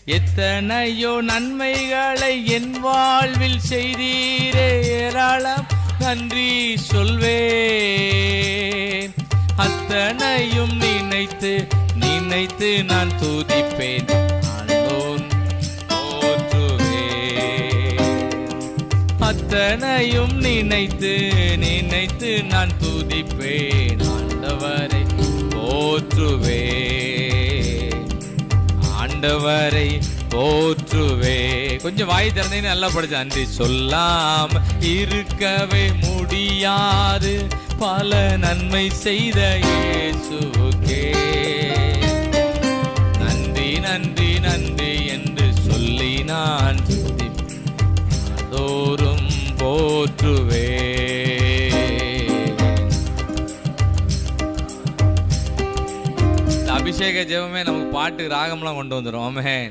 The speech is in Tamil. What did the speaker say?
எத்தனையோ நன்மைகளை என் வாழ்வில் செய்தீரே, ஏராளம் நன்றி சொல்வேன். அத்தனையும் நினைத்து நினைத்து நான் துதிப்பேன், ஆண்டோன் போற்றுவேன். அத்தனையும் நினைத்து நினைத்து நான் துதிப்பேன், ஆண்டவரை போற்றுவேன், ஆண்டவரை போற்றுவே. கொஞ்சம் வாய் திறந்தீங்கன்னு நல்லா படிச்ச. நன்றி சொல்லாம் இருக்கவே முடியாது பல நன்மை செய்த இயேசுவுக்கே, நன்றி நன்றி நன்றி என்று சொல்லி நான் தோறும் போற்றுவே. அபிஷேக ஜெபமே நமக்கு பாட்டு ராகம்லாம் கொண்டு வந்துடும். ஆமென்.